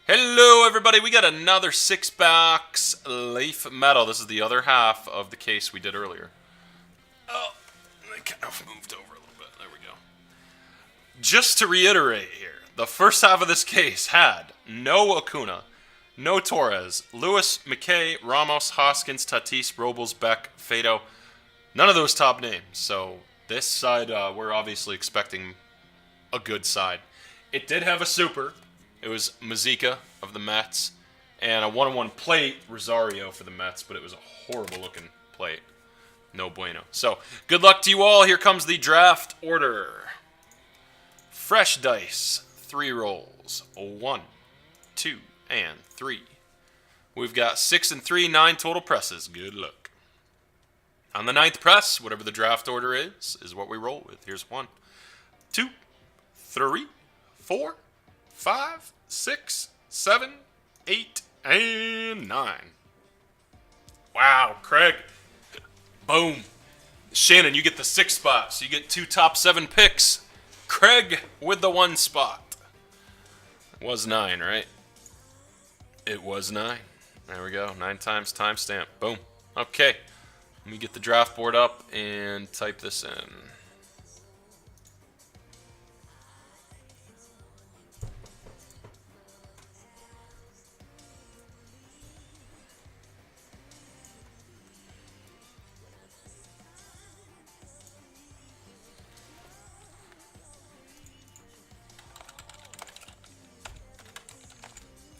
Hello, everybody. We got another 6-box Leaf Metal. This is the other half of the case we did earlier. Oh, I kind of moved over a little bit. There we go. Just to reiterate here, the first half of this case had no Acuna, no Torres, Lewis, McKay, Ramos, Hoskins, Tatis, Robles, Beck, Fado. None of those top names. So this side, we're obviously expecting a good side. It did have a super. It was Mazika of the Mets and a 1-1 plate, Rosario for the Mets, but it was a horrible looking plate. No bueno. So, good luck to you all. Here comes the draft order. Fresh dice, 3 rolls. 1, 2, and 3. We've got 6 and 3, 9 total presses. Good luck. On the 9th press, whatever the draft order is what we roll with. Here's 1, 2, 3, 4, 5, 6, 7, 8, and 9. Wow, Craig. Boom. Shannon, you get the 6th spot, so you get 2 top 7 picks. Craig with the 1 spot. It was 9, right? It was 9. There we go. 9 times timestamp. Boom. Okay. Let me get the draft board up and type this in.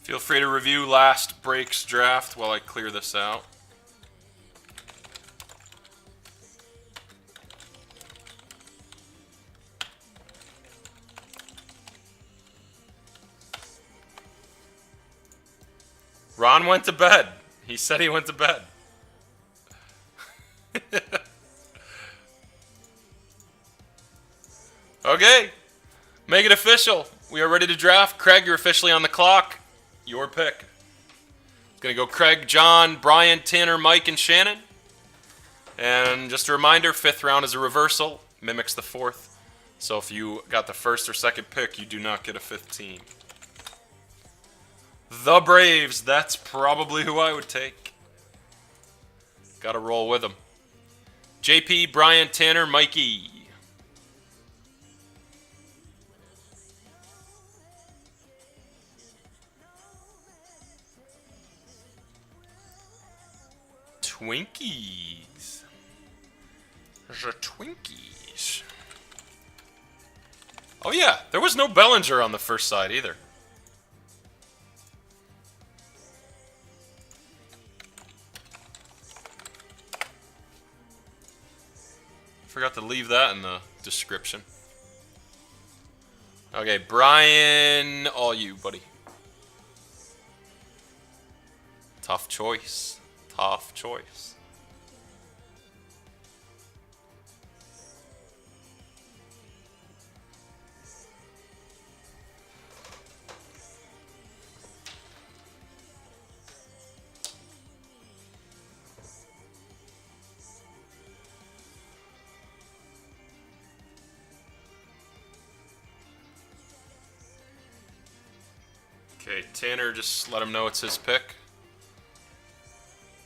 Feel free to review last break's draft while I clear this out. Ron went to bed. He said he went to bed. Okay. Make it official. We are ready to draft. Craig, you're officially on the clock. Your pick. It's going to go Craig, John, Brian, Tanner, Mike, and Shannon. And just a reminder, 5th round is a reversal. Mimics the 4th. So if you got the 1st or 2nd pick, you do not get a 5th team. The Braves. That's probably who I would take. Got to roll with them. JP, Brian, Tanner, Mikey. Twinkies. The Twinkies. Oh yeah, there was no Bellinger on the first side either. Forgot to leave that in the description. Okay, Brian, all you, buddy. Tough choice. Tough choice. Okay, Tanner, just let him know it's his pick.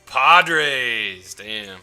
Padres, damn.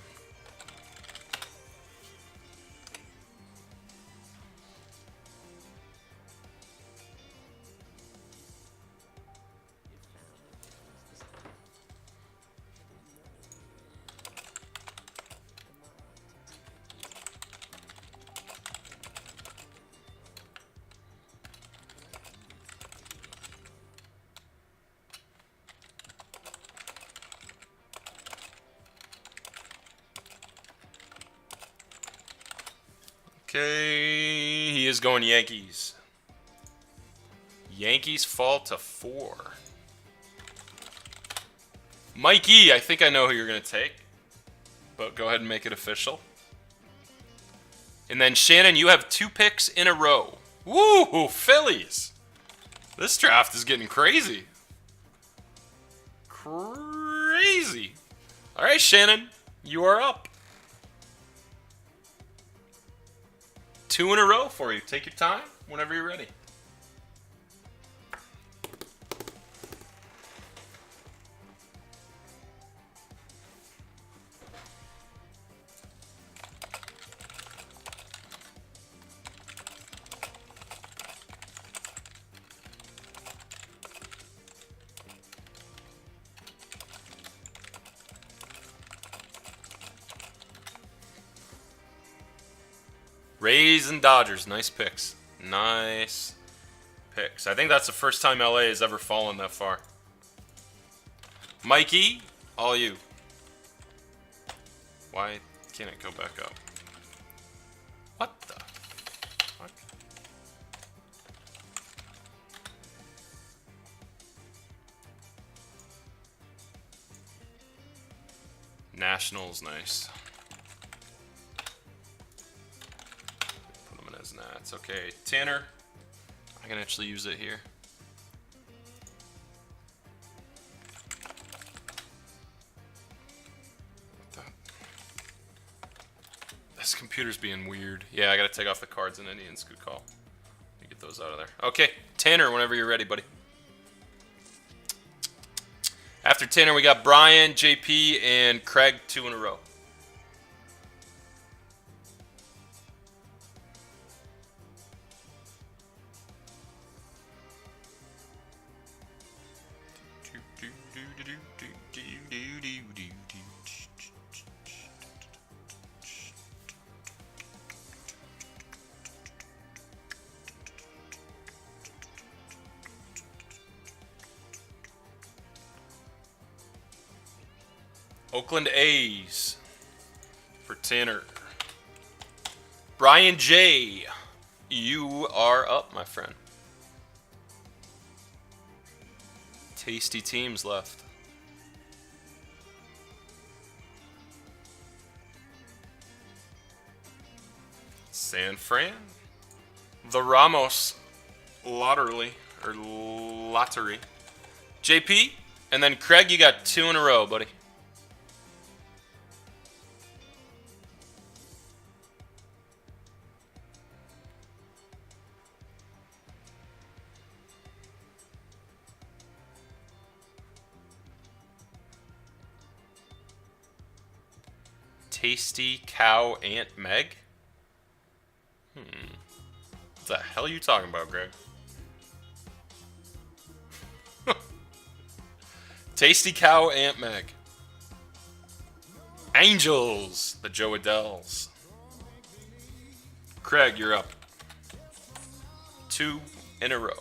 Okay, he is going Yankees. Yankees fall to 4. Mikey, I think I know who you're going to take. But go ahead and make it official. And then Shannon, you have 2 picks in a row. Woo, Phillies. This draft is getting crazy. Crazy. All right, Shannon, you are up. 2 in a row for you. Take your time whenever you're ready. Rays and Dodgers. Nice picks. Nice picks. I think that's the first time LA has ever fallen that far. Mikey, all you. Why can't it go back up? What the fuck? Nationals, nice. Put them in as Nats. Okay, Tanner. I can actually use it here. This computer's being weird. Yeah, I gotta take off the cards and Indians. Good call. Let me get those out of there. Okay, Tanner, whenever you're ready, buddy. After Tanner, we got Brian, JP, and Craig, 2 in a row. Oakland A's for Tanner. Brian J., you are up, my friend. Tasty teams left. San Fran. The Ramos lottery. JP, and then Craig, you got 2 in a row, buddy. Tasty Cow Aunt Meg? What the hell are you talking about, Greg? Tasty Cow Aunt Meg. Angels, the Joe Adells. Craig, you're up. 2 in a row.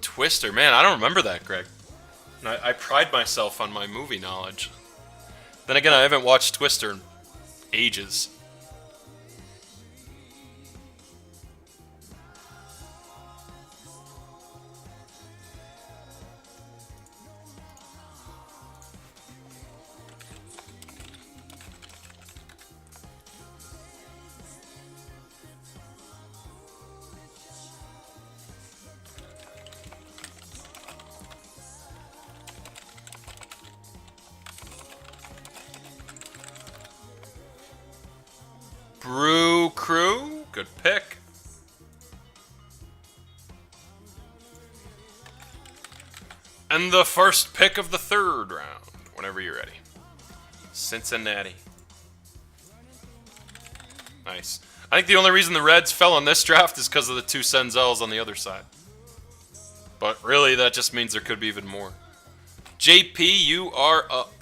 Twister, man, I don't remember that, Greg. And I pride myself on my movie knowledge. Then again, I haven't watched Twister in ages. Brew Crew, good pick. And the first pick of the 3rd round, whenever you're ready. Cincinnati. Nice. I think the only reason the Reds fell in this draft is because of the 2 Senzels on the other side. But really, that just means there could be even more. JP, you are up.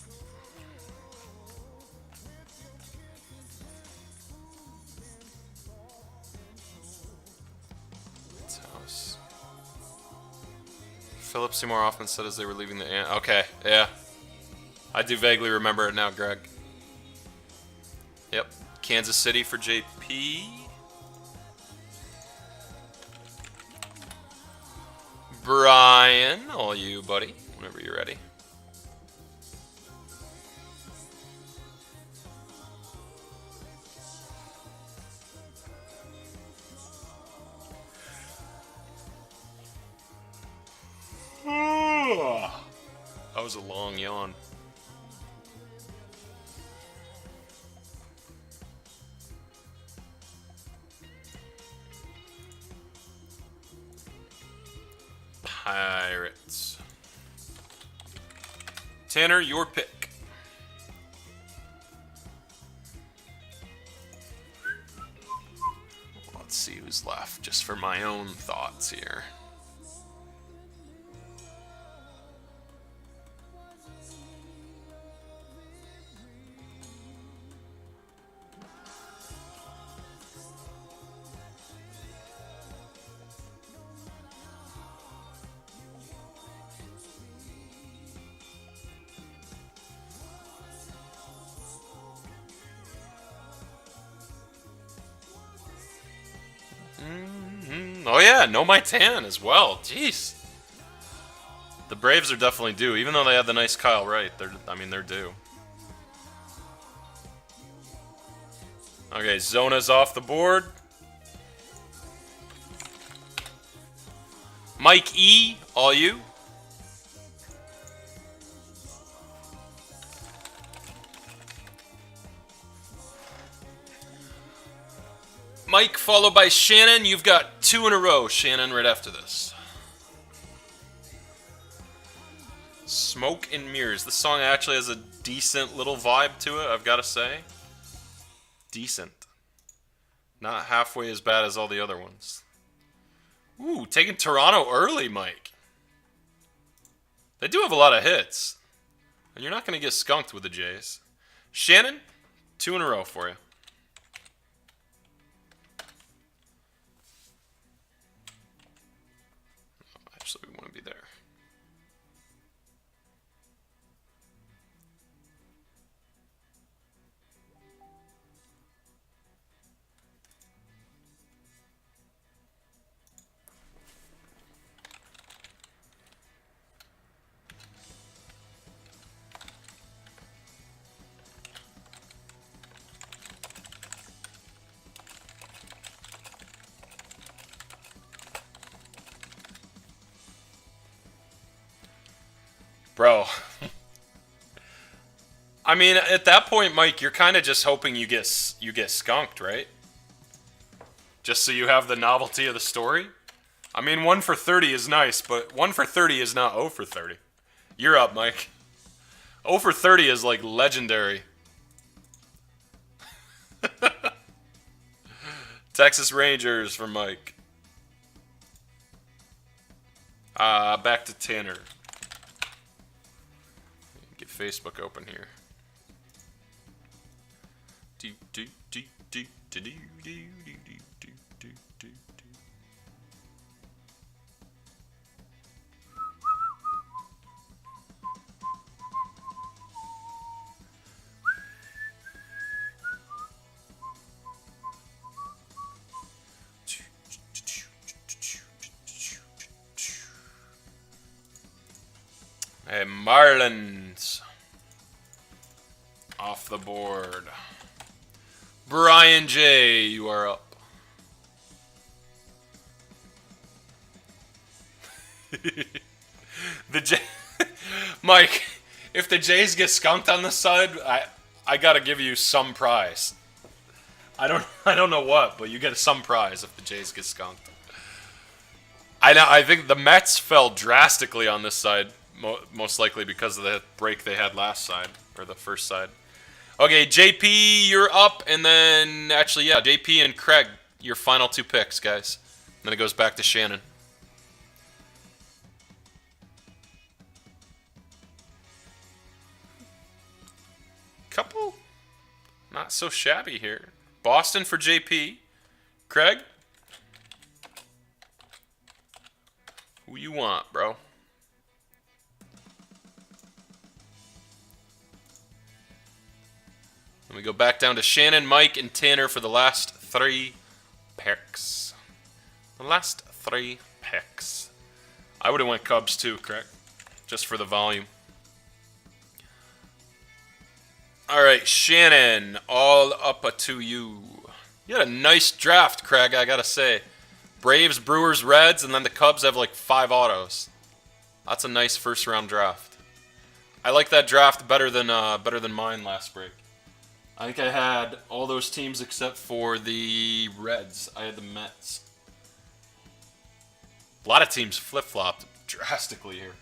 Philip Seymour Hoffman said as they were leaving the... Okay, yeah. I do vaguely remember it now, Greg. Yep. Kansas City for JP. Brian, all you, buddy. Whenever you're ready. That was a long yawn. Pirates. Tanner, your pick. Let's see who's left. Just just for my own thoughts here. Oh yeah, no Maitan as well. Jeez. The Braves are definitely due, even though they had the nice Kyle Wright. They're due. Okay, Zona's off the board. Mike E, all you. Mike, followed by Shannon. You've got 2 in a row, Shannon, right after this. Smoke and Mirrors. This song actually has a decent little vibe to it, I've got to say. Decent. Not halfway as bad as all the other ones. Ooh, taking Toronto early, Mike. They do have a lot of hits. And you're not going to get skunked with the Jays. Shannon, 2 in a row for you. Actually, we want to be there. Bro. I mean, at that point, Mike, you're kind of just hoping you get skunked, right? Just so you have the novelty of the story. I mean, 1 for 30 is nice, but 1 for 30 is not 0 for 30. You're up, Mike. 0 for 30 is like legendary. Texas Rangers for Mike. Back to Tanner. Get Facebook open here. Hey, Marlins. Off the board. Brian J., you are up. Mike, if the Jays get skunked on this side, I gotta give you some prize. I don't know what, but you get some prize if the Jays get skunked. I think the Mets fell drastically on this side, most likely because of the break they had last side, or the first side. Okay, JP, you're up, and then, actually, yeah, JP and Craig, your final 2 picks, guys. Then it goes back to Shannon. Couple not so shabby here. Boston for JP. Craig? Who you want, bro? Let me go back down to Shannon, Mike, and Tanner for the last 3 picks. The last 3 picks. I would have went Cubs too, correct? Just for the volume. All right, Shannon, all up to you. You had a nice draft, Craig, I gotta say. Braves, Brewers, Reds, and then the Cubs have like 5 autos. That's a nice first-round draft. I like that draft better than mine last break. I think I had all those teams except for the Reds. I had the Mets. A lot of teams flip-flopped drastically here.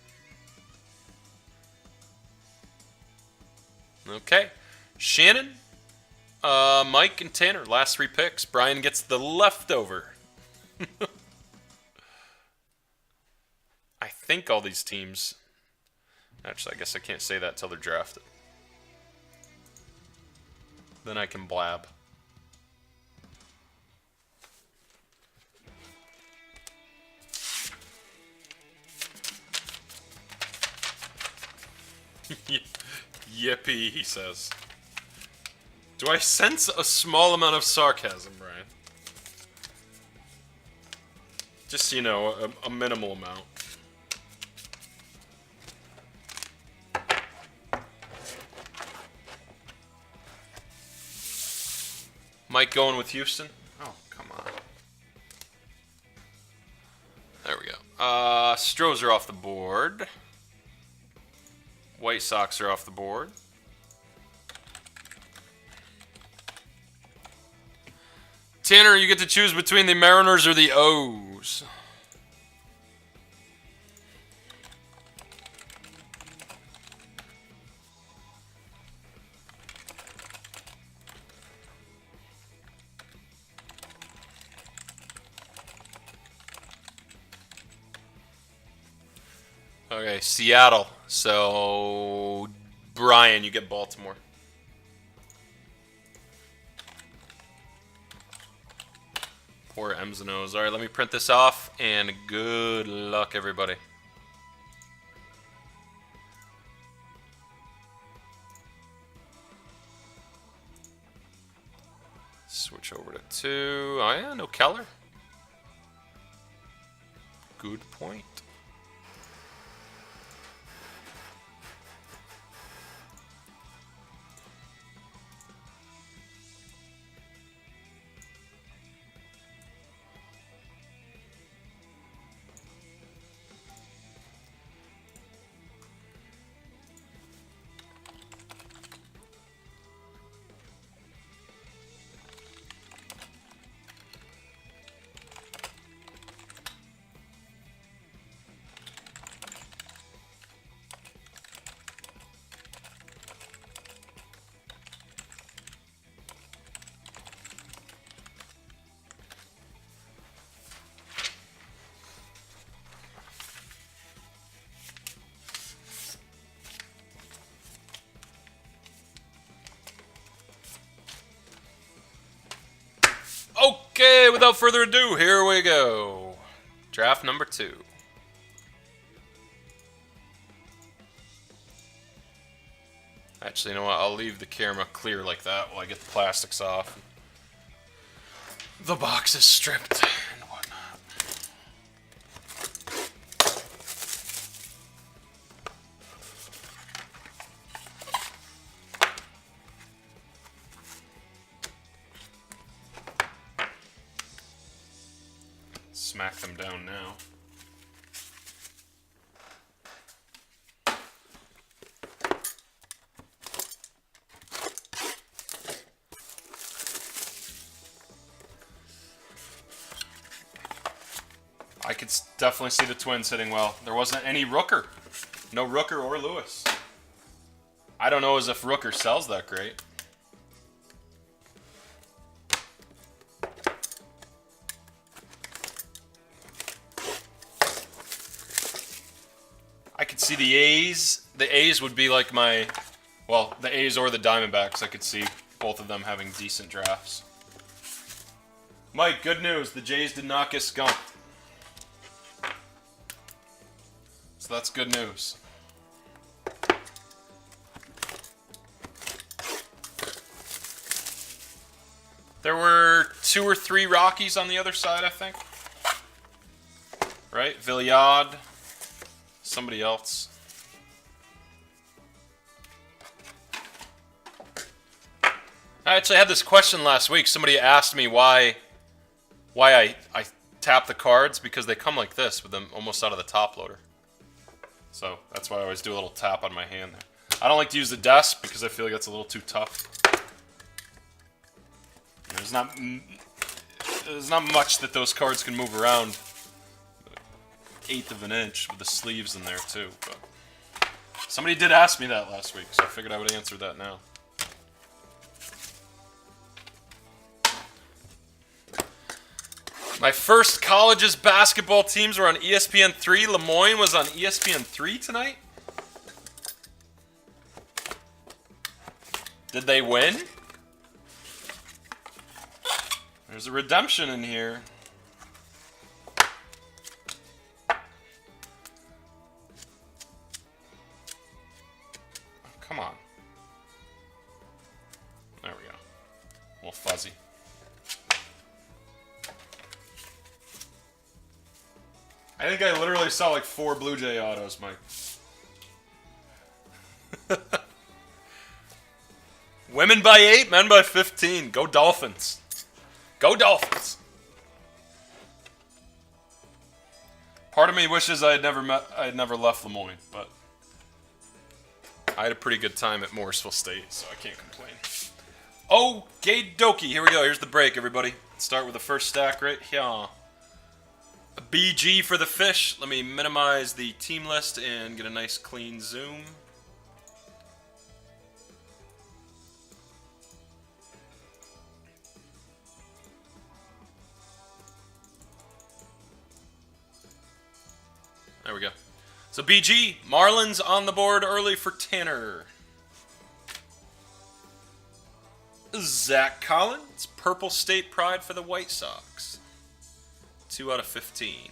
Okay. Shannon, Mike, and Tanner, last 3 picks. Brian gets the leftover. think all these teams... Actually, I guess I can't say that till they're drafted. Then I can blab. Yippee, he says. Do I sense a small amount of sarcasm, Brian? Just, you know, a minimal amount. Mike going with Houston? Oh, come on. There we go. Stros are off the board. White Sox are off the board. Tanner, you get to choose between the Mariners or the O's. Okay, Seattle. So, Brian, you get Baltimore. Poor M's and O's. Alright, let me print this off, and good luck, everybody. Switch over to 2. Oh yeah, no Keller. Good point. Okay, without further ado, here we go. Draft number 2. Actually, you know what? I'll leave the camera clear like that while I get the plastics off. The box is stripped and whatnot. Smack them down now. I could definitely see the Twins hitting well. There wasn't any Rooker. No Rooker or Lewis. I don't know as if Rooker sells that great. I could see the A's. The A's would be like my... Well, the A's or the Diamondbacks. I could see both of them having decent drafts. Mike, good news. The Jays did not get skunked. So that's good news. There were 2 or 3 Rockies on the other side, I think. Right? Villiard. Somebody else. I actually had this question last week. Somebody asked me why I tap the cards, because they come like this with them almost out of the top loader. So that's why I always do a little tap on my hand there. I don't like to use the desk because I feel like that's a little too tough. There's not much that those cards can move around. 1/8 of an inch with the sleeves in there too. But somebody did ask me that last week, so I figured I would answer that now. My first college's basketball teams were on ESPN3. Lemoyne was on ESPN3 tonight. Did they win? There's a redemption in here. Come on. There we go. A little fuzzy. I think I literally saw like 4 Blue Jay autos, Mike. Women by 8, men by 15. Go Dolphins. Go Dolphins. Part of me wishes I had never left Lemoyne, but I had a pretty good time at Morrisville State, so I can't complain. Okay, dokie. Here we go. Here's the break, everybody. Let's start with the first stack right here. A BG for the fish. Let me minimize the team list and get a nice clean zoom. There we go. So BG, Marlins on the board early for Tanner. Zach Collins, Purple State Pride for the White Sox. 2 out of 15.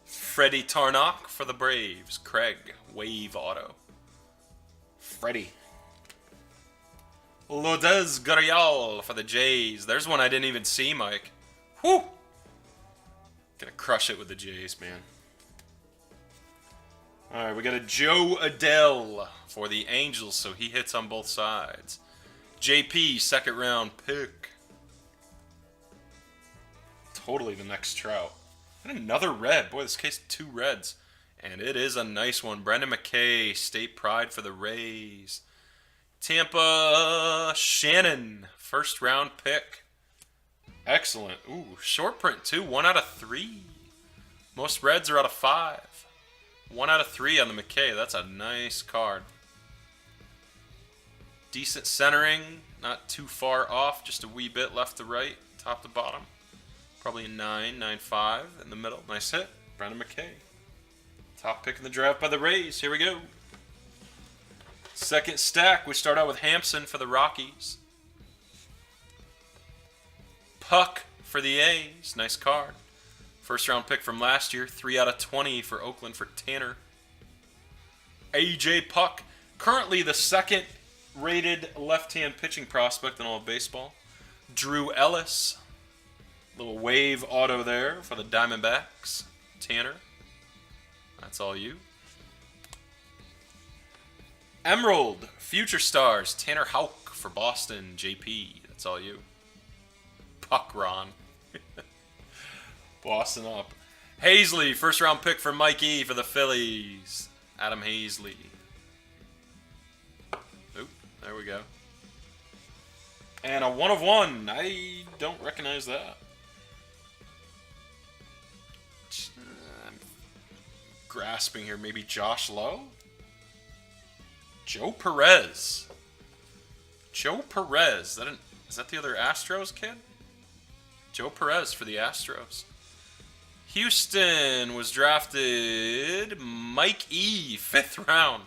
Freddie Tarnock for the Braves. Craig, Wave Auto. Freddie. Lourdes Gurriel for the Jays. There's one I didn't even see, Mike. Whew! Gonna crush it with the Jays, man. Alright, we got a Joe Adele for the Angels, so he hits on both sides. JP, second round pick. Totally the next Trout. And another red. Boy, this case 2 reds. And it is a nice one. Brendan McKay, State Pride for the Rays. Tampa, Shannon, first round pick. Excellent. Ooh, short print too. 1 out of 3. Most reds are out of 5. 1 out of 3 on the McKay. That's a nice card. Decent centering. Not too far off. Just a wee bit left to right. Top to bottom. Probably a 9, 9.5 in the middle. Nice hit. Brendan McKay. Top pick in the draft by the Rays. Here we go. Second stack. We start out with Hampson for the Rockies. Puck for the A's. Nice card. First round pick from last year. 3 out of 20 for Oakland for Tanner. AJ Puck. Currently the second rated left-hand pitching prospect in all of baseball. Drew Ellis. Little wave auto there for the Diamondbacks. Tanner. That's all you. Emerald. Future Stars. Tanner Houck for Boston. JP. That's all you. Puck Ron. Boston up. Hazley. First round pick for Mike E for the Phillies. Adam Hazley. Oop. There we go. And a 1 of 1. I don't recognize that. I'm grasping here. Maybe Josh Lowe? Joe Perez. Joe Perez. Is that the other Astros kid? Joe Perez for the Astros. Houston was drafted Mike E, 5th round.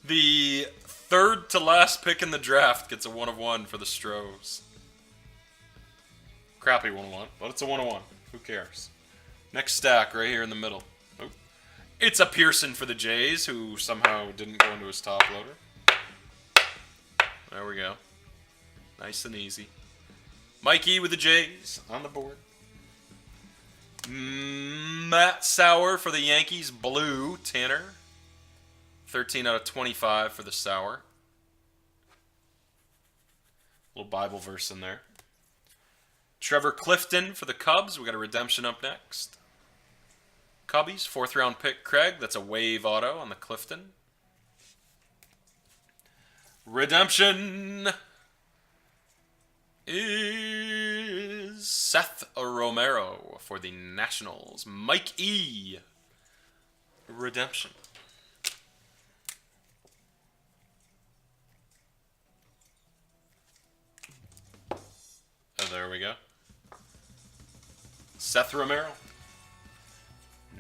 The third to last pick in the draft gets a 1 of 1 for the Stros. Crappy 1 of 1, but it's a 1 of 1. Who cares? Next stack right here in the middle. Oh. It's a Pearson for the Jays, who somehow didn't go into his top loader. There we go. Nice and easy. Mikey with the Jays on the board. Matt Sauer for the Yankees. Blue. Tanner. 13 out of 25 for the Sauer. Little Bible verse in there. Trevor Clifton for the Cubs. We got a redemption up next. Cubbies. 4th round pick Craig. That's a wave auto on the Clifton. Redemption is Seth Romero for the Nationals. Mike E. Redemption. There we go. Seth Romero.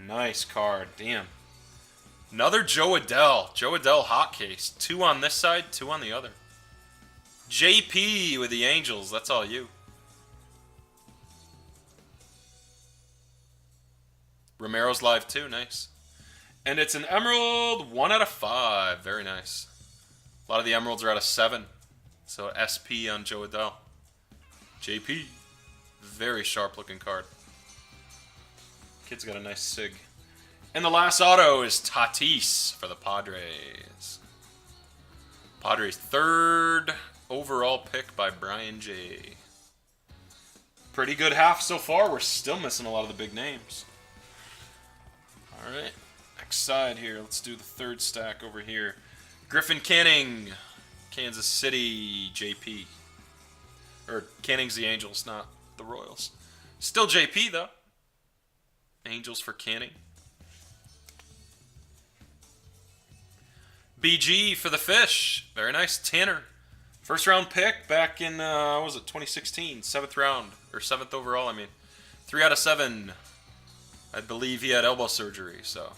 Nice card. Damn. Another Joe Adell. Joe Adell hot case. 2 on this side, 2 on the other. JP with the Angels. That's all you. Romero's live too. Nice. And it's an Emerald 1 out of 5. Very nice. A lot of the Emeralds are out of 7. So SP on Joe Adell. JP. Very sharp looking card. Kid's got a nice sig. And the last auto is Tatis for the Padres. Padres' 3rd overall pick by Brian J. Pretty good half so far. We're still missing a lot of the big names. Alright. Next side here. Let's do the 3rd stack over here. Griffin Canning. Kansas City JP. Or Canning's the Angels, not the Royals. Still JP though. Angels for Canning. BG for the Fish. Very nice. Tanner. 1st round pick back in, what was it, 2016. 7th round. Or 7th overall, I mean. 3 out of 7. I believe he had elbow surgery, so.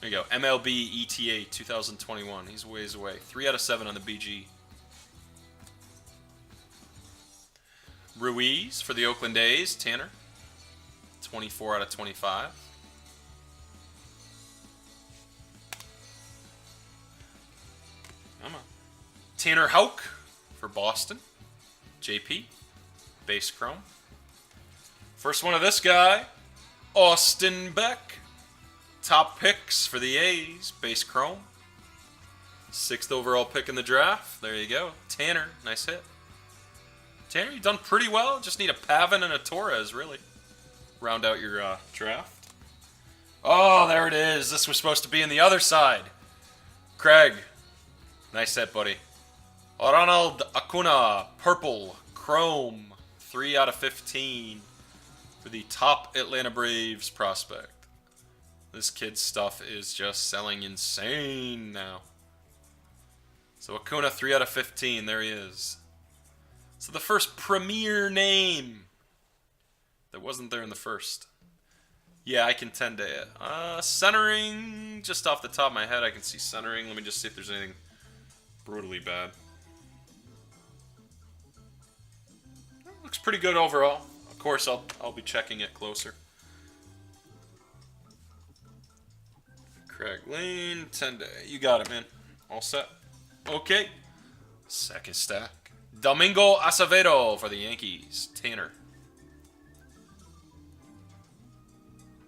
There you go. MLB ETA 2021. He's ways away. 3 out of 7 on the BG. Ruiz for the Oakland A's. Tanner. 24 out of 25. Come on. Tanner Houck for Boston. JP. Base chrome. First one of this guy. Austin Beck. Top picks for the A's. Base chrome. 6th overall pick in the draft. There you go. Tanner. Nice hit. Tanner, you've done pretty well. Just need a Pavin and a Torres, really. Round out your draft. Oh, there it is. This was supposed to be in the other side. Craig. Nice hit, buddy. Ronald Acuna. Purple. Chrome. 3 out of 15. For the top Atlanta Braves prospect. This kid's stuff is just selling insane now. So Acuna, 3 out of 15. There he is. So the first premier name that wasn't there in the first. Yeah, I can tend to it. Centering, just off the top of my head, I can see centering. Let me just see if there's anything brutally bad. Looks pretty good overall. Of course, I'll be checking it closer. Craig Lane, Tende. You got it, man. All set. Okay. 2nd stack. Domingo Acevedo for the Yankees. Tanner.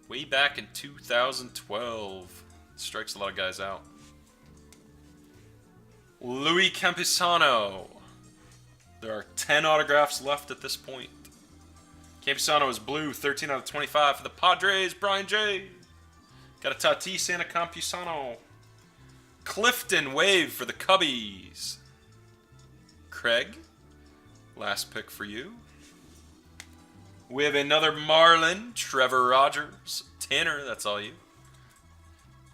Way back in 2012. Strikes a lot of guys out. Louis Campusano. There are 10 autographs left at this point. Campusano is blue, 13 out of 25 for the Padres. Brian J. Got a Tatis and a Campusano. Clifton Wave for the Cubbies. Craig. Last pick for you. We have another Marlin. Trevor Rogers. Tanner, that's all you.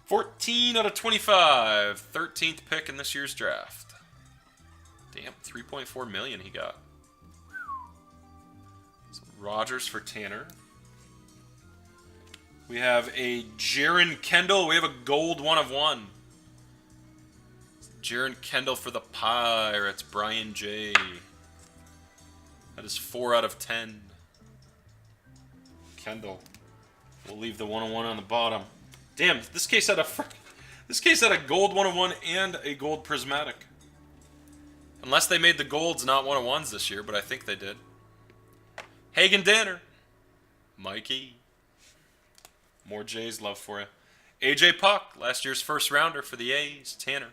14 out of 25. 13th pick in this year's draft. Damn, 3.4 million he got. So Rogers for Tanner. We have a Jaron Kendall. We have a gold 1 of 1. Jaron Kendall for the Pirates. Brian J. That is 4 out of 10. Kendall. We'll leave the 101 on the bottom. Damn, this case had a gold 101 and a gold prismatic. Unless they made the golds not 101s this year, but I think they did. Hagen Danner. Mikey. More J's love for you. AJ Puck, last year's 1st rounder for the A's. Tanner.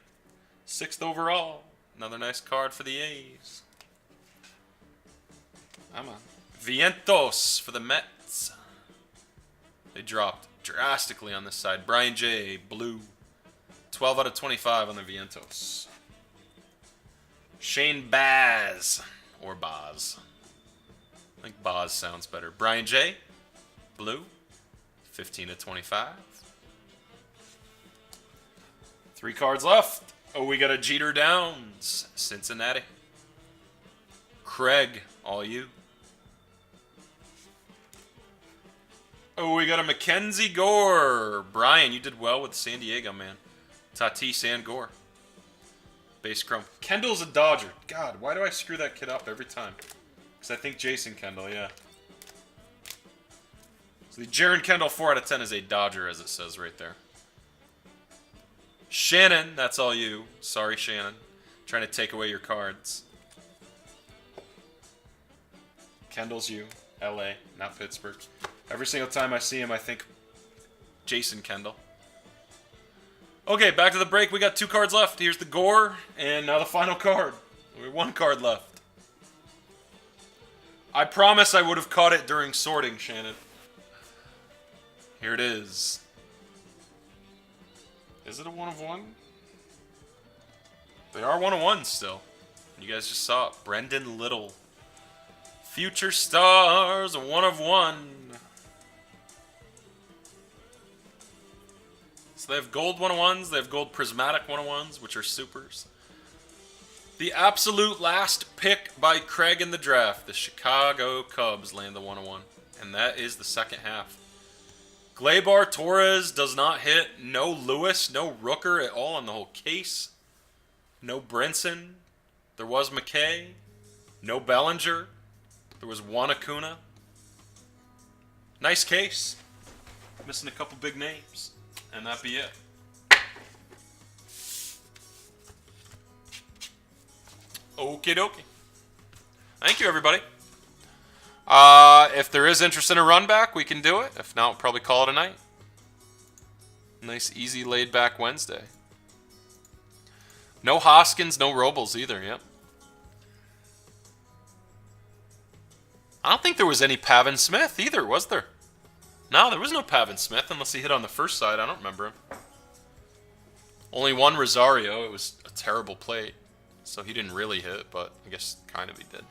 6th overall. Another nice card for the A's. Come on. Vientos for the Mets. They dropped drastically on this side. Brian J. Blue. 12 out of 25 on the Vientos. Shane Baz. Or Boz. I think Boz sounds better. Brian J. Blue. 15 to 25. 3 cards left. Oh, we got a Jeter Downs. Cincinnati. Craig, all you. Oh, we got a Mackenzie Gore. Brian, you did well with San Diego, man. Tatis and Gore. Base chrome. Kendall's a Dodger. God, why do I screw that kid up every time? Because I think Jason Kendall, yeah. So the Jaron Kendall 4 out of 10 is a Dodger, as it says right there. Shannon, that's all you. Sorry, Shannon. Trying to take away your cards. Kendall's you. LA, not Pittsburgh. Every single time I see him, I think Jason Kendall. Okay, back to the break. We got 2 cards left. Here's the Gore, and now the final card. We have 1 card left. I promise I would have caught it during sorting, Shannon. Here it is. Is it a 1 of 1? They are 1 of 1 still. You guys just saw it. Brendan Little. Future Stars, a 1 of 1. So they have gold 1 of 1s. They have gold prismatic 1 of 1s, which are supers. The absolute last pick by Craig in the draft. The Chicago Cubs land the 1 of 1. And that is the second half. Gleyber Torres does not hit. No Lewis, no Rooker at all on the whole case. No Brinson. There was McKay. No Bellinger. There was 1 Acuna. Nice case. Missing a couple big names. And that'd be it. Okie dokie. Thank you, everybody. If there is interest in a run back, we can do it. If not, we'll probably call it a night. Nice, easy, laid back Wednesday. No Hoskins, no Robles either, yep. I don't think there was any Pavin Smith either, was there? No, there was no Pavin Smith unless he hit on the first side. I don't remember him. Only 1 Rosario. It was a terrible play. So he didn't really hit, but I guess kind of he did.